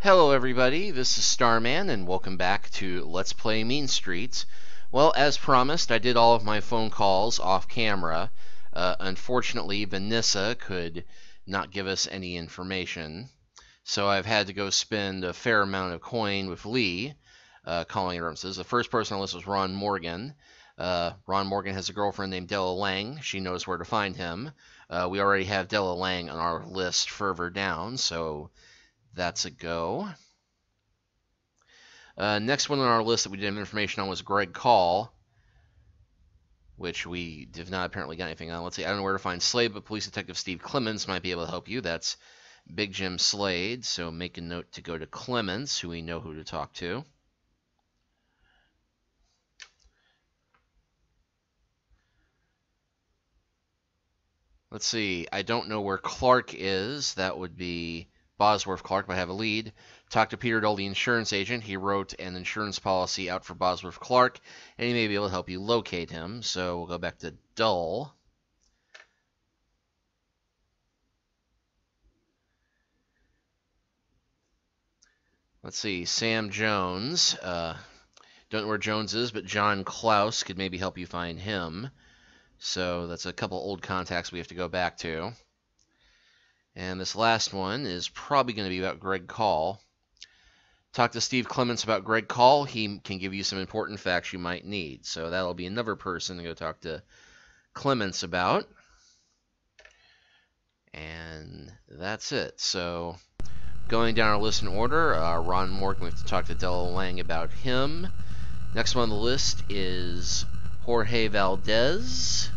Hello everybody, this is Starman and welcome back to Let's Play Mean Streets. Well, as promised, I did all of my phone calls off camera. Unfortunately, Vanessa could not give us any information, so I've had to go spend a fair amount of coin with Lee calling references. The first person on the list was Ron Morgan. Ron Morgan has a girlfriend named Della Lang. She knows where to find him. We already have Della Lang on our list further down, so that's a go. Next one on our list that we didn't have information on was Greg Call, which we did not apparently get anything on. Let's see, I don't know where to find Slade, but Police Detective Steve Clements might be able to help you. That's Big Jim Slade, so make a note to go to Clements, who we know who to talk to. Let's see, I don't know where Clark is. That would be Bosworth Clark, but I have a lead. Talk to Peter Dull, the insurance agent. He wrote an insurance policy out for Bosworth Clark, and he may be able to help you locate him. So we'll go back to Dull. Let's see, Sam Jones. Don't know where Jones is, but John Klaus could maybe help you find him. So that's a couple old contacts we have to go back to. And this last one is probably going to be about Greg Call. Talk to Steve Clements about Greg Call. He can give you some important facts you might need. So that'll be another person to go talk to Clements about. And that's it. So going down our list in order, Ron Morgan, we have to talk to Della Lang about him. Next one on the list is Jorge Valdez,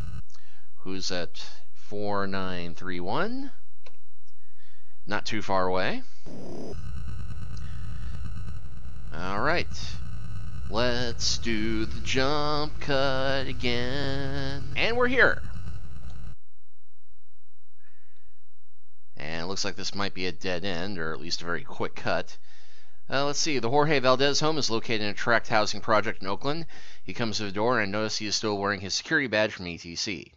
who's at 4931. Not too far away. Alright, let's do the jump cut again. And we're here. And it looks like this might be a dead end, or at least a very quick cut. Let's see, the Jorge Valdez home is located in a tract housing project in Oakland. He comes to the door, and I notice he is still wearing his security badge from ETC.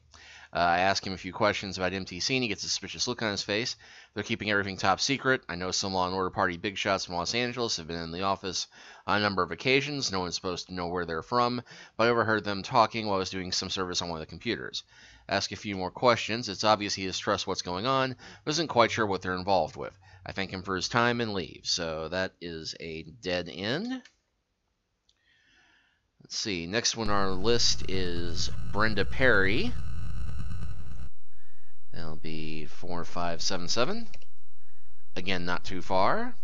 I ask him a few questions about MTC, and he gets a suspicious look on his face. They're keeping everything top secret. I know some Law & Order Party big shots from Los Angeles have been in the office on a number of occasions. No one's supposed to know where they're from, but I overheard them talking while I was doing some service on one of the computers. Ask a few more questions. It's obvious he distrusts what's going on, but isn't quite sure what they're involved with. I thank him for his time and leave. So that is a dead end. Let's see. Next one on our list is Brenda Perry. That'll be 4577. Again, not too far.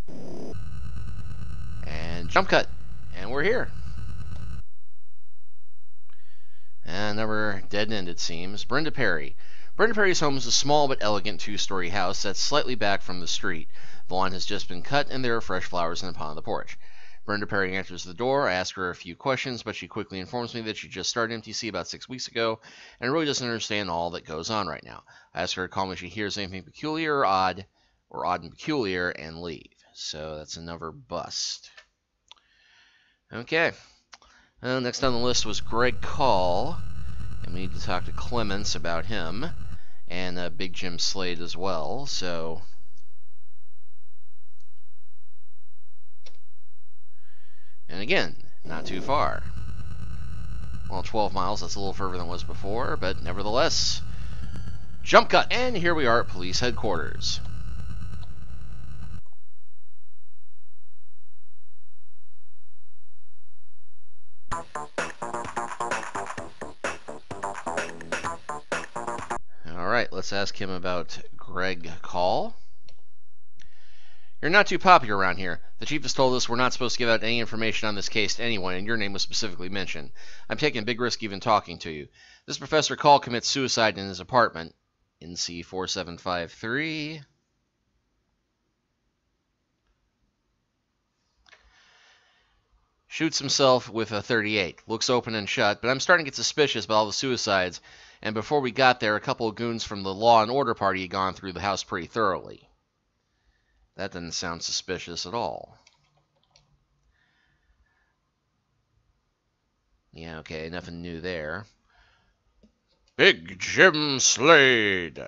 And jump cut. And we're here. And another dead end, it seems. Brenda Perry. Brenda Perry's home is a small but elegant two-story house that's slightly back from the street. The lawn has just been cut, and there are fresh flowers in the pond on the porch. Brenda Perry enters the door. I ask her a few questions, but she quickly informs me that she just started MTC about 6 weeks ago and really doesn't understand all that goes on right now. I ask her to call me if she hears anything peculiar or odd and peculiar, and leave. So that's another bust. Okay. Next on the list was Greg Call, and we need to talk to Clements about him, and Big Jim Slade as well. So and again, not too far. Well, 12 miles, that's a little further than it was before, but nevertheless, jump cut! And here we are at police headquarters. Alright, let's ask him about Greg Call. You're not too popular around here. The chief has told us we're not supposed to give out any information on this case to anyone, and your name was specifically mentioned. I'm taking a big risk even talking to you. This Professor Call commits suicide in his apartment. NC 4753. Shoots himself with a .38. Looks open and shut, but I'm starting to get suspicious about all the suicides, and before we got there, a couple of goons from the Law & Order Party had gone through the house pretty thoroughly. That doesn't sound suspicious at all. Yeah, okay, nothing new there. Big Jim Slade.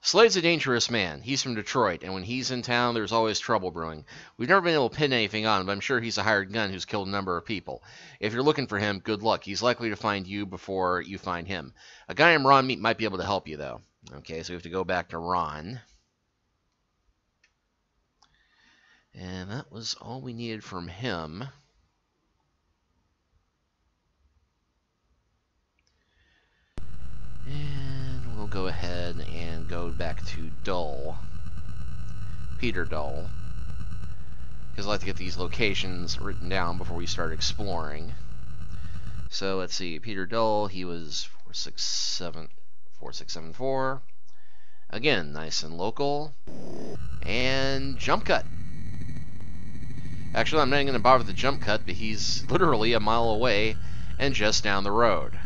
Slade's a dangerous man. He's from Detroit, and when he's in town, there's always trouble brewing. We've never been able to pin anything on him, but I'm sure he's a hired gun who's killed a number of people. If you're looking for him, good luck. He's likely to find you before you find him. A guy named Ron Meat might be able to help you, though. Okay, so we have to go back to Ron. And that was all we needed from him. And we'll go ahead and go back to Dull. Peter Dull. Because I like to get these locations written down before we start exploring. So let's see. Peter Dull, he was 4674. Again, nice and local. And jump cut. Actually, I'm not even going to bother with the jump cut, but he's literally a mile away and just down the road.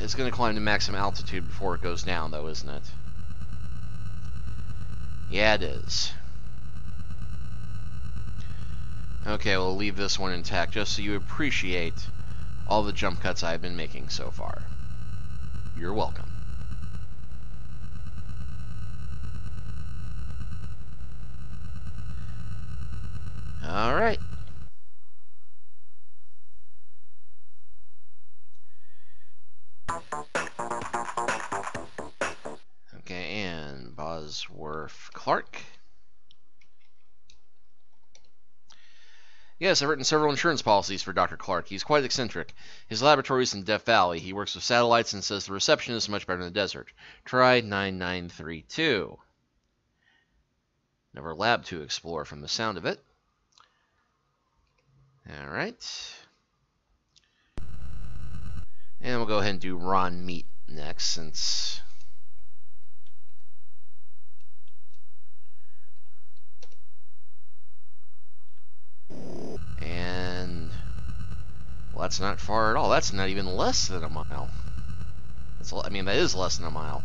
It's going to climb to maximum altitude before it goes down, though, isn't it? Yeah, it is. Okay, we'll leave this one intact just so you appreciate all the jump cuts I've been making so far. You're welcome. Alright. Okay, and Bosworth Clark. Yes, I've written several insurance policies for Dr. Clark. He's quite eccentric. His laboratory's in Death Valley. He works with satellites and says the reception is much better in the desert. Try 9932. Never lab to explore from the sound of it. Alright. And we'll go ahead and do Ron Meat next, since... And... well, that's not far at all. That's not even less than a mile. I mean, that is less than a mile.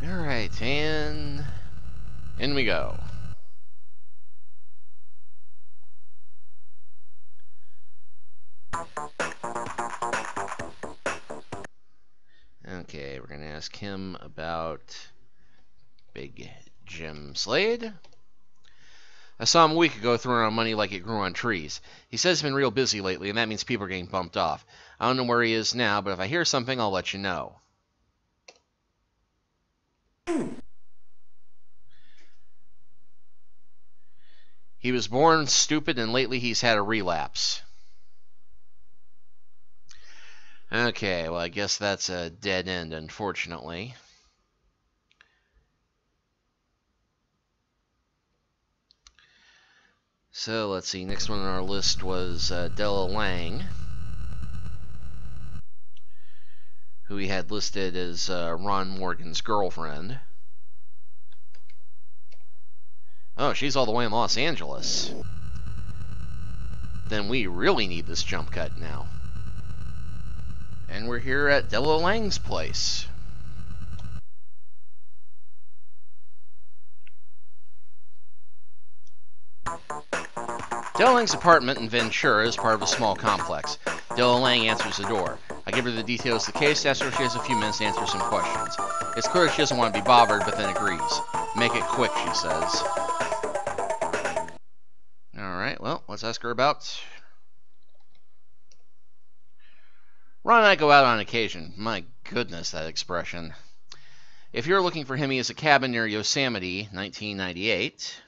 Alright, and in we go. Okay, we're going to ask him about Big Jim Slade. I saw him a week ago throwing around money like it grew on trees. He says he's been real busy lately, and that means people are getting bumped off. I don't know where he is now, but if I hear something, I'll let you know. He was born stupid, and lately he's had a relapse. Okay, well, I guess that's a dead end, unfortunately. So, let's see, next one on our list was Della Lang, who we had listed as Ron Morgan's girlfriend. Oh, she's all the way in Los Angeles. Then we really need this jump cut now. And we're here at Della Lang's place. Della Lang's apartment in Ventura is part of a small complex. Della Lang answers the door. I give her the details of the case, ask her if she has a few minutes to answer some questions. It's clear she doesn't want to be bothered, but then agrees. Make it quick, she says. Alright, well, let's ask her about... Ron and I go out on occasion. My goodness, that expression. If you're looking for him, he has a cabin near Yosemite, 1998.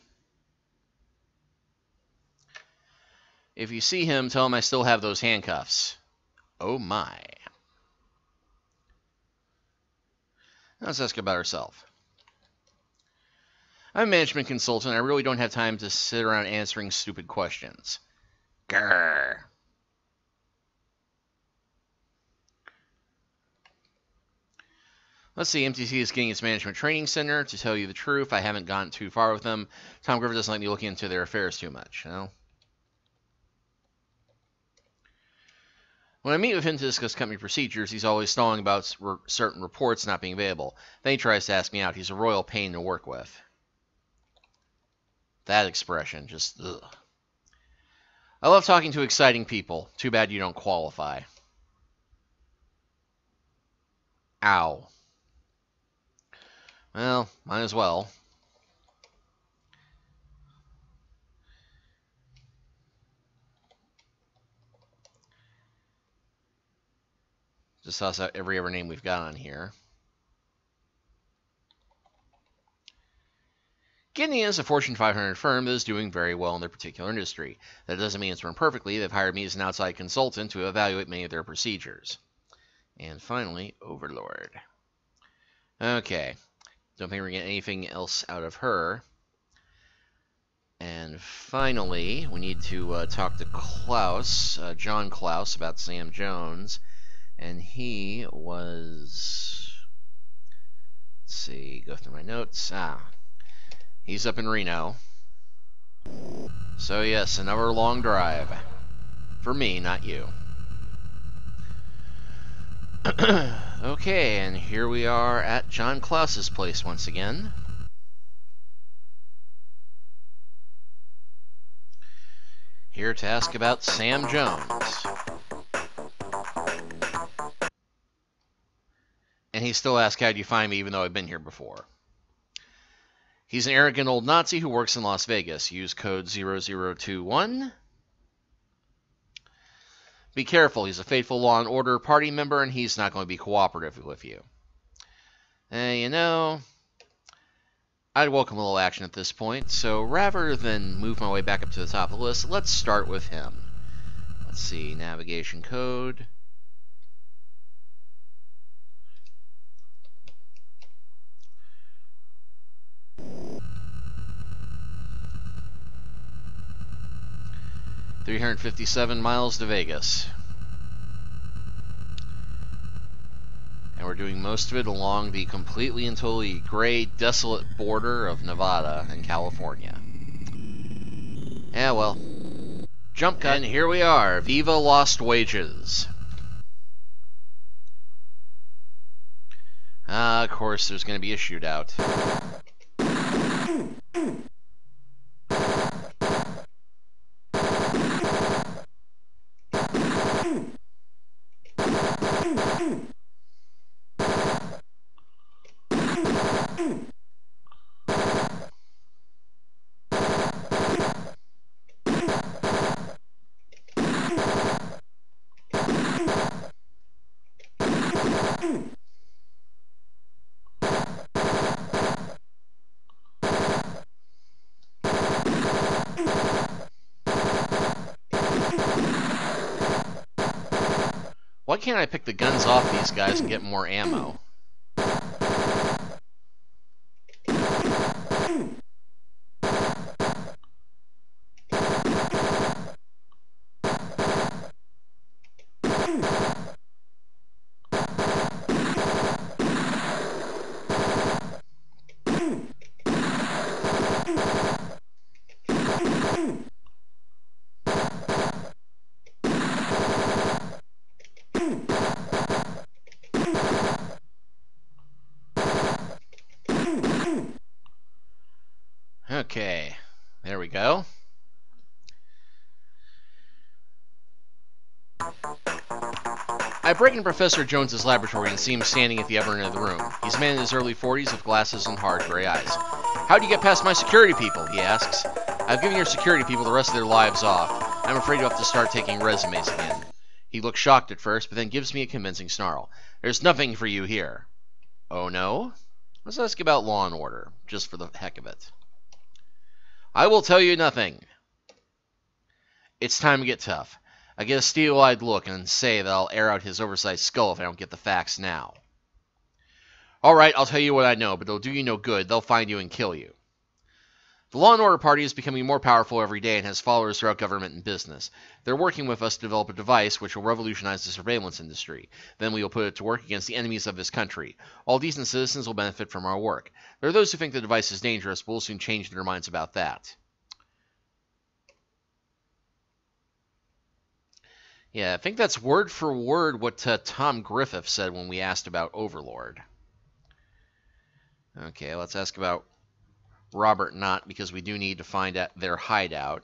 If you see him, tell him I still have those handcuffs. Oh my. Let's ask her about herself. I'm a management consultant. I really don't have time to sit around answering stupid questions. Grrr. Let's see, MTC is getting its management training center. To tell you the truth, I haven't gone too far with them. Tom Griffith doesn't like me looking into their affairs too much, you know? When I meet with him to discuss company procedures, he's always stalling about certain reports not being available. Then he tries to ask me out. He's a royal pain to work with. That expression, just ugh. I love talking to exciting people. Too bad you don't qualify. Ow. Well, might as well. Just toss out every other name we've got on here. Gidney is a Fortune 500 firm that is doing very well in their particular industry. That doesn't mean it's run perfectly. They've hired me as an outside consultant to evaluate many of their procedures. And finally, Overlord. Okay. Don't think we're getting anything else out of her. And finally, we need to talk to Klaus, John Klaus, about Sam Jones. And he was... Let's see, go through my notes. He's up in Reno. So yes, another long drive. For me, not you. Okay, and here we are at John Klaus's place once again. Here to ask about Sam Jones. And he still asks, how'd you find me, even though I've been here before. He's an arrogant old Nazi who works in Las Vegas. Use code 0021. Be careful, he's a faithful Law and Order party member, and he's not going to be cooperative with you. You know, I'd welcome a little action at this point, so rather than move my way back up to the top of the list, let's start with him. Let's see, navigation code. $357 miles to Vegas. And we're doing most of it along the completely and totally gray, desolate border of Nevada and California. Yeah, well. Jump cut, and here we are. Viva Lost Wages. Of course, there's going to be a shootout. Why can't I pick the guns off these guys and get more ammo? Okay, there we go. I break into Professor Jones's laboratory and see him standing at the other end of the room. He's a man in his early 40s with glasses and hard gray eyes. How do you get past my security people? He asks. I've given your security people the rest of their lives off. I'm afraid you'll have to start taking resumes again. He looks shocked at first, but then gives me a convincing snarl. There's nothing for you here. Oh no? Let's ask about Law and Order, just for the heck of it. I will tell you nothing. It's time to get tough. I get a steel-eyed look and say that I'll air out his oversized skull if I don't get the facts now. Alright, I'll tell you what I know, but it'll do you no good. They'll find you and kill you. The Law and Order Party is becoming more powerful every day and has followers throughout government and business. They're working with us to develop a device which will revolutionize the surveillance industry. Then we will put it to work against the enemies of this country. All decent citizens will benefit from our work. There are those who think the device is dangerous, but we'll soon change their minds about that. Yeah, I think that's word for word what Tom Griffith said when we asked about Overlord. Okay, let's ask about Robert Knott, because we do need to find out their hideout.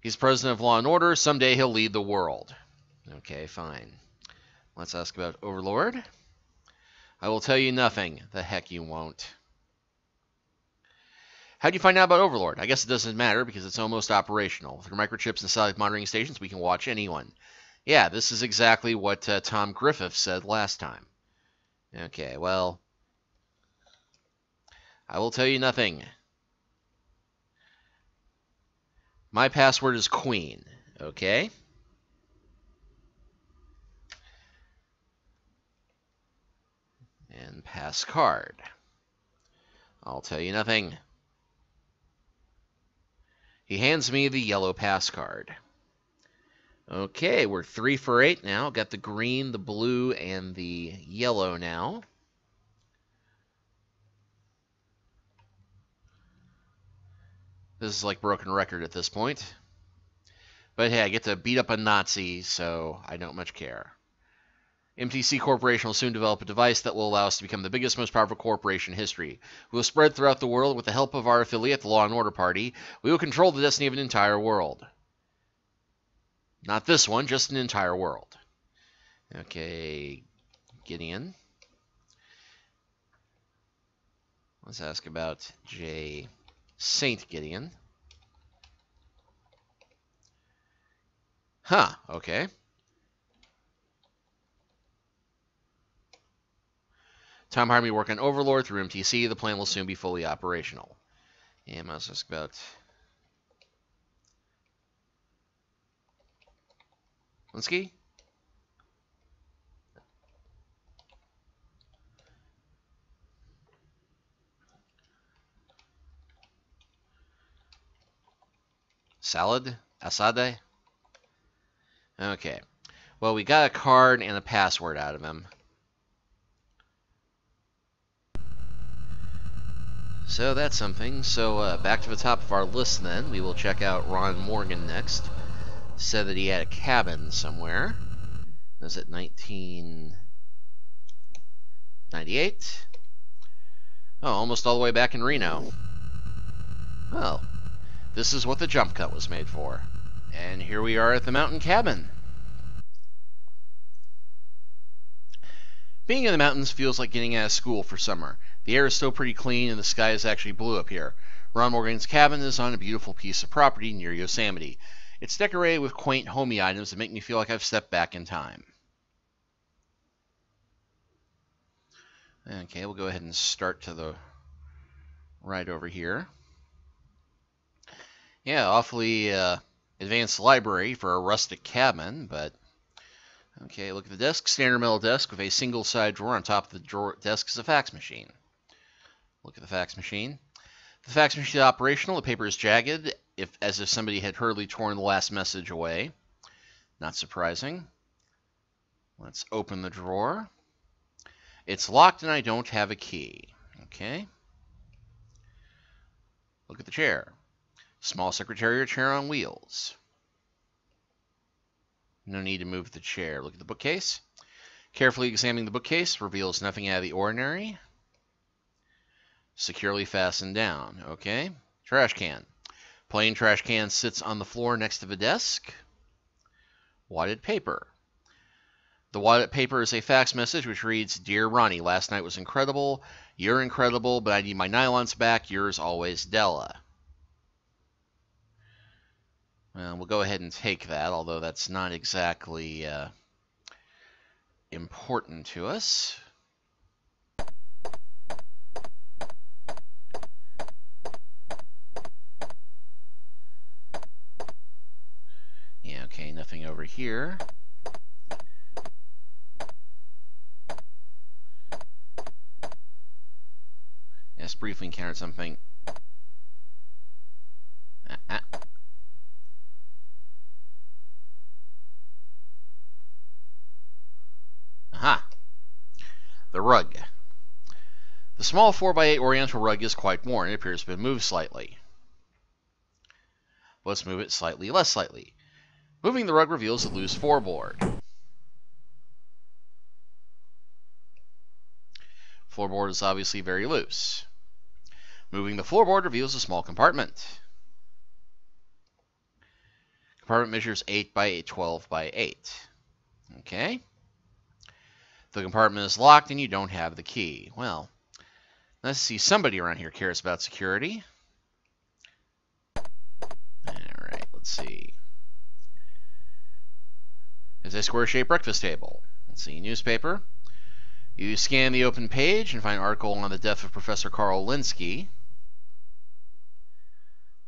He's president of Law and Order. Someday he'll lead the world. Okay, fine. Let's ask about Overlord. I will tell you nothing. The heck you won't. How do you find out about Overlord? I guess it doesn't matter because it's almost operational. Through microchips and satellite monitoring stations, we can watch anyone. Yeah, this is exactly what Tom Griffith said last time. Okay, well, I will tell you nothing. My password is Queen, okay? And pass card. I'll tell you nothing. He hands me the yellow pass card. Okay, we're 3 for 8 now. Got the green, the blue, and the yellow now. This is like broken record at this point. But hey, I get to beat up a Nazi, so I don't much care. MTC Corporation will soon develop a device that will allow us to become the biggest, most powerful corporation in history. We will spread throughout the world with the help of our affiliate, the Law and Order Party. We will control the destiny of an entire world. Not this one, just an entire world. Okay, Gideon. Let's ask about J. Saint Gideon. Huh, okay. Tom hired me to work on Overlord through MTC. The plan will soon be fully operational. And let's ask about Linsky. Salad? Asade? Okay. Well, we got a card and a password out of him. So that's something. So back to the top of our list then. We will check out Ron Morgan next. Said that he had a cabin somewhere. Was it 1998? Oh, almost all the way back in Reno. Well, this is what the jump cut was made for. And here we are at the mountain cabin. Being in the mountains feels like getting out of school for summer. The air is still pretty clean and the sky is actually blue up here. Ron Morgan's cabin is on a beautiful piece of property near Yosemite. It's decorated with quaint, homey items that make me feel like I've stepped back in time. Okay, we'll go ahead and start to the right over here. Yeah, awfully advanced library for a rustic cabin, but okay, look at the desk. Standard metal desk with a single side drawer. On top of the desk is a fax machine. Look at the fax machine. The fax machine is operational. The paper is jagged, as if somebody had hurriedly torn the last message away. Not surprising. Let's open the drawer. It's locked and I don't have a key. Okay. Look at the chair. Small secretarial chair on wheels. No need to move the chair. Look at the bookcase. Carefully examining the bookcase reveals nothing out of the ordinary. Securely fastened down. Okay. Trash can. Plain trash can sits on the floor next to the desk. Wadded paper. The wadded paper is a fax message which reads, Dear Ronnie, last night was incredible. You're incredible, but I need my nylons back. Yours always, Della. Well, we'll go ahead and take that, although that's not exactly important to us. Yeah, okay, nothing over here. Yes, briefly encountered something. Aha! The rug. The small 4x8 oriental rug is quite worn. It appears to have been moved slightly. Let's move it slightly less slightly. Moving the rug reveals a loose floorboard. Floorboard is obviously very loose. Moving the floorboard reveals a small compartment. Compartment measures 8 by 12 by 8. Okay. The compartment is locked and you don't have the key. Well, let's see. Somebody around here cares about security. Alright, let's see. There's a square-shaped breakfast table. Let's see. Newspaper. You scan the open page and find an article on the death of Professor Carl Linsky.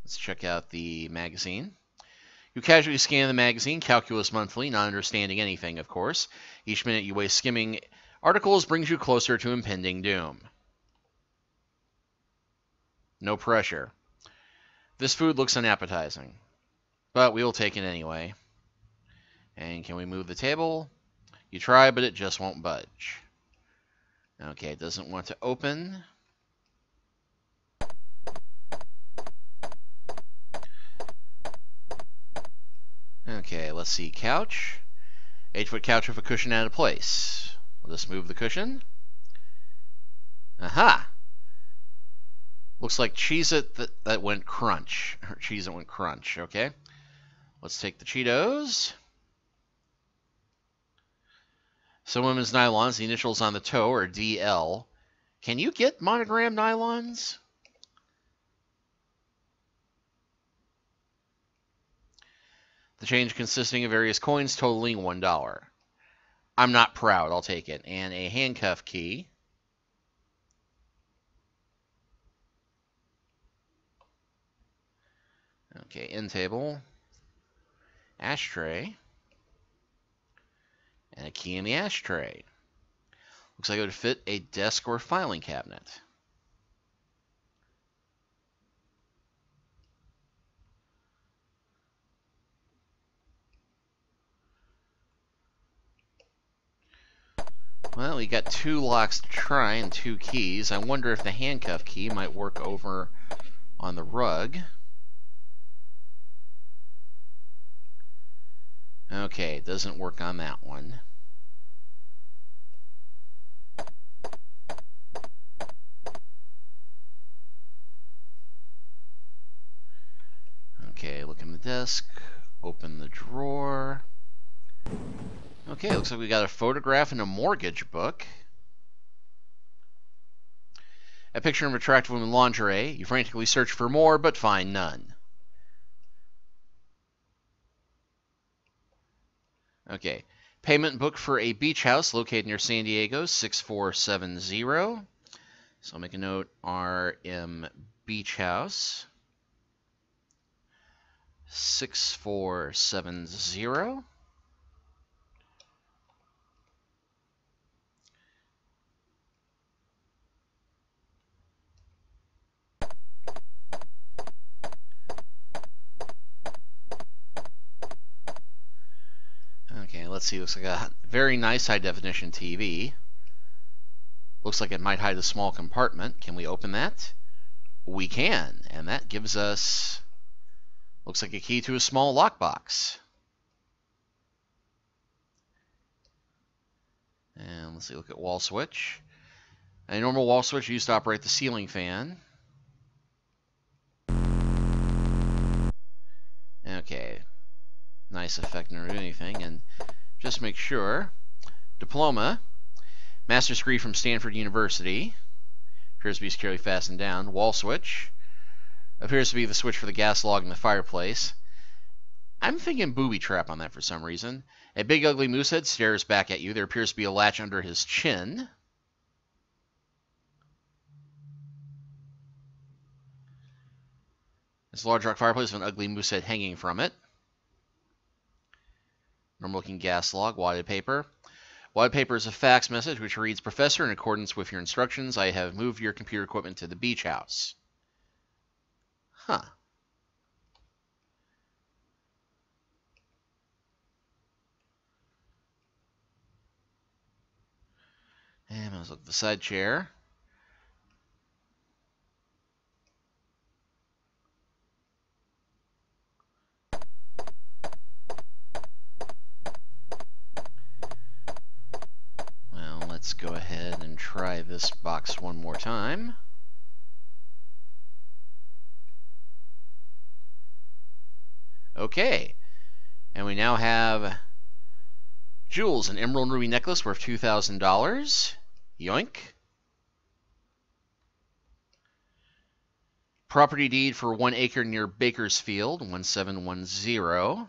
Let's check out the magazine. You casually scan the magazine, Calculus Monthly, not understanding anything, of course. Each minute you waste skimming articles brings you closer to impending doom. No pressure. This food looks unappetizing, but we will take it anyway. And can we move the table? You try, but it just won't budge. Okay, it doesn't want to open. Okay, let's see. Couch. 8-foot couch with a cushion out of place. We'll just move the cushion. Aha! Looks like Cheez-It that went crunch. Or Cheez-It went crunch, okay? Let's take the Cheetos. Some women's nylons, the initials on the toe are DL. Can you get monogram nylons? The change consisting of various coins totaling $1. I'm not proud, I'll take it. And a handcuff key. Okay, end table. Ashtray. And a key in the ashtray. Looks like it would fit a desk or filing cabinet. Well, we got 2 locks to try and 2 keys. I wonder if the handcuff key might work over on the rug. Okay, it doesn't work on that one. Okay, look in the desk, open the drawer. Okay, looks like we got a photograph and a mortgage book. A picture of an attractive woman in lingerie. You frantically search for more, but find none. Okay, payment book for a beach house located near San Diego, 6470. So I'll make a note, RM Beach House, 6470. Okay, let's see. Looks like a very nice high-definition TV. Looks like it might hide a small compartment. Can we open that? We can, and that gives us, looks like a key to a small lockbox. And let's see, look at wall switch. A normal wall switch used to operate the ceiling fan. Okay, nice effect, never do anything. And just make sure, diploma, master's degree from Stanford University, appears to be securely fastened down. Wall switch, appears to be the switch for the gas log in the fireplace. I'm thinking booby trap on that for some reason. A big ugly moosehead stares back at you. There appears to be a latch under his chin. This large rock fireplace with an ugly moosehead hanging from it. Normal looking gas log, wadded paper. White paper is a fax message which reads, Professor, in accordance with your instructions, I have moved your computer equipment to the beach house. Huh. And let's look at the side chair. Well, let's go ahead and try this box one more time. Okay. And we now have jewels, an emerald and ruby necklace worth $2,000. Yoink. Property deed for 1 acre near Bakersfield, 1710.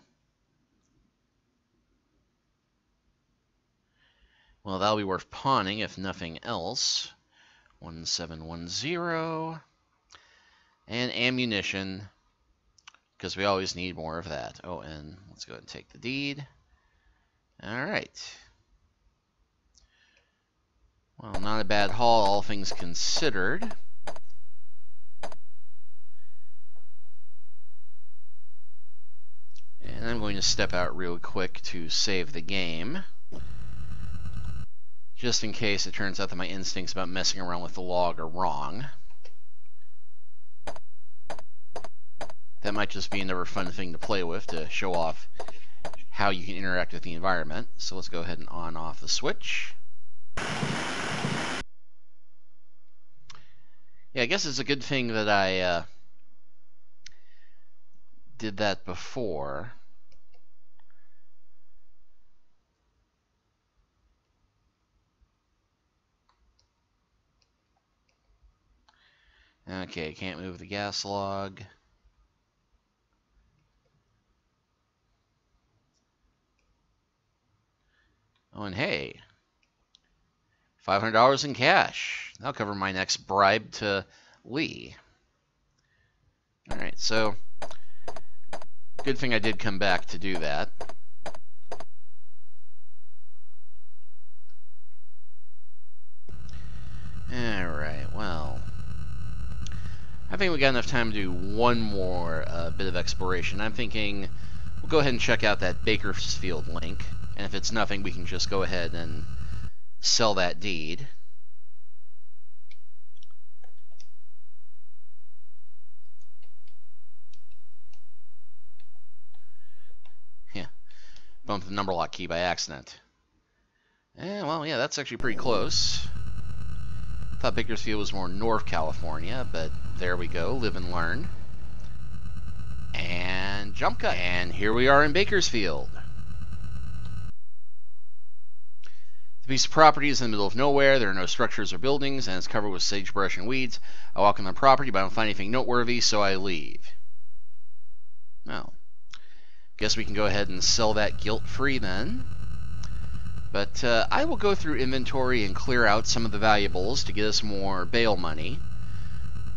Well, that'll be worth pawning if nothing else. 1710. And ammunition, because we always need more of that. Oh, and let's go ahead and take the deed. All right. Well, not a bad haul, all things considered. And I'm going to step out real quick to save the game, just in case it turns out that my instincts about messing around with the log are wrong. That might just be another fun thing to play with to show off how you can interact with the environment. So let's go ahead and on off the switch. Yeah, I guess it's a good thing that I did that before. Okay, can't move the gas log. Oh, and hey, $500 in cash. That'll cover my next bribe to Lee. All right, so good thing I did come back to do that. All right, well, I think we got enough time to do one more bit of exploration. I'm thinking we'll go ahead and check out that Bakersfield link, and if it's nothing, we can just go ahead and sell that deed. Yeah, bumped the number lock key by accident. Well, yeah, that's actually pretty close. Thought Bakersfield was more North California, but there we go, live and learn. And jump cut. And here we are in Bakersfield. The piece of property is in the middle of nowhere. There are no structures or buildings, and it's covered with sagebrush and weeds. I walk on the property, but I don't find anything noteworthy, so I leave. Well, guess we can go ahead and sell that guilt-free then. But I will go through inventory and clear out some of the valuables to get us more bail money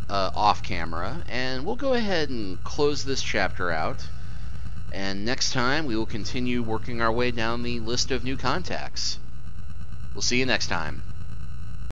off camera. And we'll go ahead and close this chapter out. And next time we will continue working our way down the list of new contacts. We'll see you next time.